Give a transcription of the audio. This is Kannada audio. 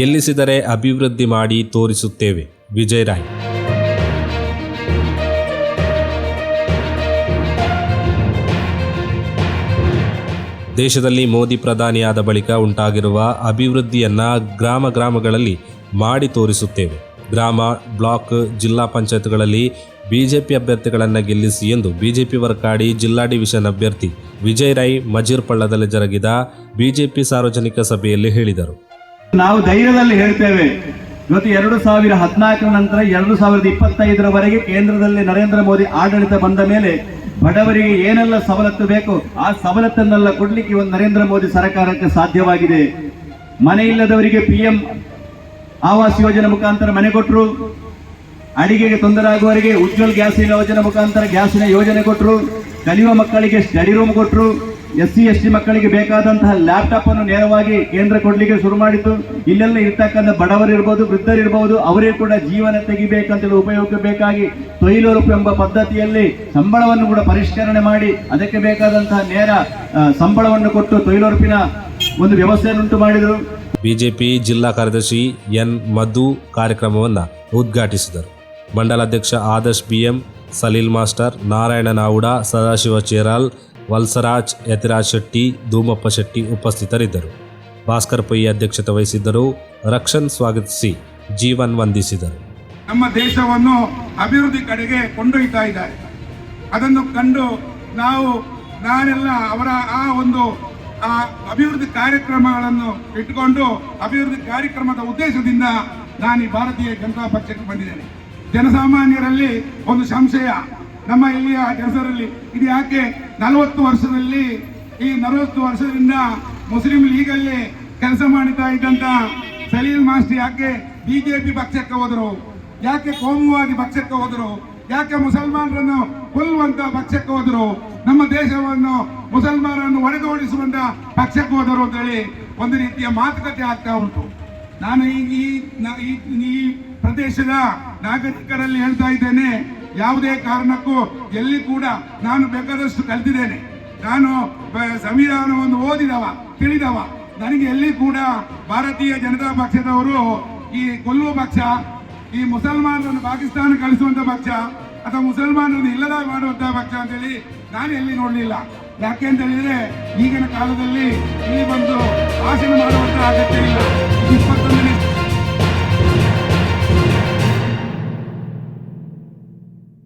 ಗೆಲ್ಲಿಸಿದರೆ ಅಭಿವೃದ್ಧಿ ಮಾಡಿ ತೋರಿಸುತ್ತೇವೆ. ವಿಜಯ್ ರಾಯ್. ದೇಶದಲ್ಲಿ ಮೋದಿ ಪ್ರಧಾನಿಯಾದ ಬಳಿಕ ಉಂಟಾಗಿರುವ ಅಭಿವೃದ್ಧಿಯನ್ನು ಗ್ರಾಮಗಳಲ್ಲಿ ಮಾಡಿ ತೋರಿಸುತ್ತೇವೆ. ಗ್ರಾಮ, ಬ್ಲಾಕ್, ಜಿಲ್ಲಾ ಪಂಚಾಯತ್ಗಳಲ್ಲಿ ಬಿಜೆಪಿ ಅಭ್ಯರ್ಥಿಗಳನ್ನು ಗೆಲ್ಲಿಸಿ ಎಂದು ಬಿಜೆಪಿ ವರ್ಕಾಡಿ ಜಿಲ್ಲಾ ಡಿವಿಷನ್ ಅಭ್ಯರ್ಥಿ ವಿಜಯ್ ರಾಯ್ ಮಜೀರ್ಪಳ್ಳದಲ್ಲಿ ಜರುಗಿದ ಬಿಜೆಪಿ ಸಾರ್ವಜನಿಕ ಸಭೆಯಲ್ಲಿ ಹೇಳಿದರು. ನಾವು ಧೈರ್ಯದಲ್ಲಿ ಹೇಳ್ತೇವೆ, ಇವತ್ತು 2014 ನಂತರ 2025ರವರೆಗೆ ಕೇಂದ್ರದಲ್ಲಿ ನರೇಂದ್ರ ಮೋದಿ ಆಡಳಿತ ಬಂದ ಮೇಲೆ ಬಡವರಿಗೆ ಏನೆಲ್ಲ ಸವಲತ್ತು ಬೇಕು ಆ ಸವಲತ್ತನ್ನೆಲ್ಲ ಕೊಡ್ಲಿಕ್ಕೆ ಒಂದು ನರೇಂದ್ರ ಮೋದಿ ಸರ್ಕಾರಕ್ಕೆ ಸಾಧ್ಯವಾಗಿದೆ. ಮನೆ ಇಲ್ಲದವರಿಗೆ PM ಆವಾಸ್ ಯೋಜನೆ ಮುಖಾಂತರ ಮನೆ ಕೊಟ್ಟರು. ಅಡಿಗೆಗೆ ತೊಂದರೆ ಆಗುವವರಿಗೆ ಉಜ್ವಲ್ ಗ್ಯಾಸ್ ಯೋಜನೆ ಮುಖಾಂತರ ಗ್ಯಾಸಿನ ಯೋಜನೆ ಕೊಟ್ಟರು. ಕಲಿಯುವ ಮಕ್ಕಳಿಗೆ ಸ್ಟಡಿ ರೂಮ್ ಕೊಟ್ಟರು. SC ST ಮಕ್ಕಳಿಗೆ ಬೇಕಾದಂತಹ ಲ್ಯಾಪ್ಟಾಪ್ ಅನ್ನು ನೇರವಾಗಿ ಕೇಂದ್ರ ಕೊಡ್ಲಿಕ್ಕೆ ಶುರು ಮಾಡಿತು. ಇಲ್ಲೆಲ್ಲ ಇರ್ತಕ್ಕಂಥ ಬಡವರಿರ್ಬೋದು, ವೃದ್ಧರಿರ್ಬೋದು, ಅವರಿಗೆ ಕೂಡ ಜೀವನ ತೆಗಿಬೇಕಂತೇಳಿ ಉಪಯೋಗಕ್ಕೆ ಬೇಕಾಗಿ ತೊಯ್ಲೂರು ಎಂಬ ಪದ್ಧತಿಯಲ್ಲಿ ಸಂಬಳವನ್ನು ಕೂಡ ಪರಿಷ್ಕರಣೆ ಮಾಡಿ ಅದಕ್ಕೆ ಬೇಕಾದಂತಹ ನೇರ ಸಂಬಳವನ್ನು ಕೊಟ್ಟು ತೊಯ್ಲೂರುಪಿನ ಒಂದು ವ್ಯವಸ್ಥೆಯನ್ನುಂಟು ಮಾಡಿದರು. ಬಿಜೆಪಿ ಜಿಲ್ಲಾ ಕಾರ್ಯದರ್ಶಿ ಎನ್ ಮಧು ಕಾರ್ಯಕ್ರಮವನ್ನು ಉದ್ಘಾಟಿಸಿದರು. ಮಂಡಲಾಧ್ಯಕ್ಷ ಆದರ್ಶ್ BM, ಸಲೀಲ್ ಮಾಸ್ಟರ್, ನಾರಾಯಣ ನಾವುಡ, ಸದಾಶಿವ ಚೇರಾಲ್, ವಲ್ಸರಾಜ್, ಯತಿರಾಜ್ ಶೆಟ್ಟಿ, ಧೂಮಪ್ಪ ಶೆಟ್ಟಿ ಉಪಸ್ಥಿತರಿದ್ದರು. ಭಾಸ್ಕರ್ ಪೈ ಅಧ್ಯಕ್ಷತೆ ವಹಿಸಿದ್ದರು. ರಕ್ಷನ್ ಸ್ವಾಗತಿಸಿ ಜೀವನ್ ವಂದಿಸಿದರು. ನಮ್ಮ ದೇಶವನ್ನು ಅಭಿವೃದ್ಧಿ ಕಡೆಗೆ ಕೊಂಡೊಯ್ತಾ ಇದ್ದಾರೆ. ಅದನ್ನು ಕಂಡು ನಾನೆಲ್ಲ ಅವರ ಆ ಒಂದು ಅಭಿವೃದ್ಧಿ ಕಾರ್ಯಕ್ರಮಗಳನ್ನು ಇಟ್ಟುಕೊಂಡು ಅಭಿವೃದ್ಧಿ ಕಾರ್ಯಕ್ರಮದ ಉದ್ದೇಶದಿಂದ ನಾನು ಈ ಭಾರತೀಯ ಜನತಾ ಪಕ್ಷಕ್ಕೆ ಬಂದಿದ್ದೇನೆ. ಜನಸಾಮಾನ್ಯರಲ್ಲಿ ಒಂದು ಸಂಶಯ, ನಮ್ಮ ಇಲ್ಲಿಯ ಜನರಲ್ಲಿ, ಇದು ಯಾಕೆ 40 ವರ್ಷದಲ್ಲಿ ಈ 40 ವರ್ಷದಿಂದ ಮುಸ್ಲಿಂ ಲೀಗಲ್ಲಿ ಕೆಲಸ ಮಾಡ್ತಾ ಇದ್ದಂತ ಸಲೀಲ್ ಮಾಸ್ಟರ್ ಯಾಕೆ ಬಿಜೆಪಿ ಪಕ್ಷಕ್ಕೆ ಹೋದರು, ಯಾಕೆ ಕೋಮುವಾದಿ ಪಕ್ಷಕ್ಕೆ ಹೋದರು, ಯಾಕೆ ಮುಸಲ್ಮಾನರನ್ನು ಕೊಲ್ಲುವಂತ ಪಕ್ಷಕ್ಕೆ ಹೋದರು, ನಮ್ಮ ದೇಶವನ್ನು ಮುಸಲ್ಮಾನರನ್ನು ಹೊಡೆದೋಡಿಸುವಂತ ಪಕ್ಷಕ್ಕೆ ಹೋದರು ಅಂತೇಳಿ ಒಂದು ರೀತಿಯ ಮಾತುಕತೆ ಆಗ್ತಾ ಉಂಟು. ನಾನು ಈ ಪ್ರದೇಶದ ನಾಗರಿಕರಲ್ಲಿ ಹೇಳ್ತಾ ಇದ್ದೇನೆ, ಯಾವುದೇ ಕಾರಣಕ್ಕೂ ಎಲ್ಲಿ ಕೂಡ ನಾನು ಬೇಕಾದಷ್ಟು ಕಲ್ತಿದ್ದೇನೆ. ನಾನು ಸಂವಿಧಾನವನ್ನು ಓದಿದವ, ತಿಳಿದವ. ನನಗೆ ಎಲ್ಲಿ ಕೂಡ ಭಾರತೀಯ ಜನತಾ ಪಕ್ಷದವರು ಈ ಕೊಲ್ಲುವ ಪಕ್ಷ, ಈ ಮುಸಲ್ಮಾನರನ್ನು ಪಾಕಿಸ್ತಾನ ಕಳಿಸುವಂತ ಪಕ್ಷ ಅಥವಾ ಮುಸಲ್ಮಾನರನ್ನು ಇಲ್ಲದ ಮಾಡುವಂತಹ ಪಕ್ಷ ಅಂತೇಳಿ ನಾನು ಎಲ್ಲಿ ನೋಡಲಿಲ್ಲ. ಯಾಕೆ ಅಂತ ಹೇಳಿದ್ರೆ ಈಗಿನ ಕಾಲದಲ್ಲಿ ಇಲ್ಲಿ ಬಂದು ಭಾಷಣ ಮಾಡುವಂತಹ ಅಗತ್ಯ ಇಲ್ಲ. 21ನೇ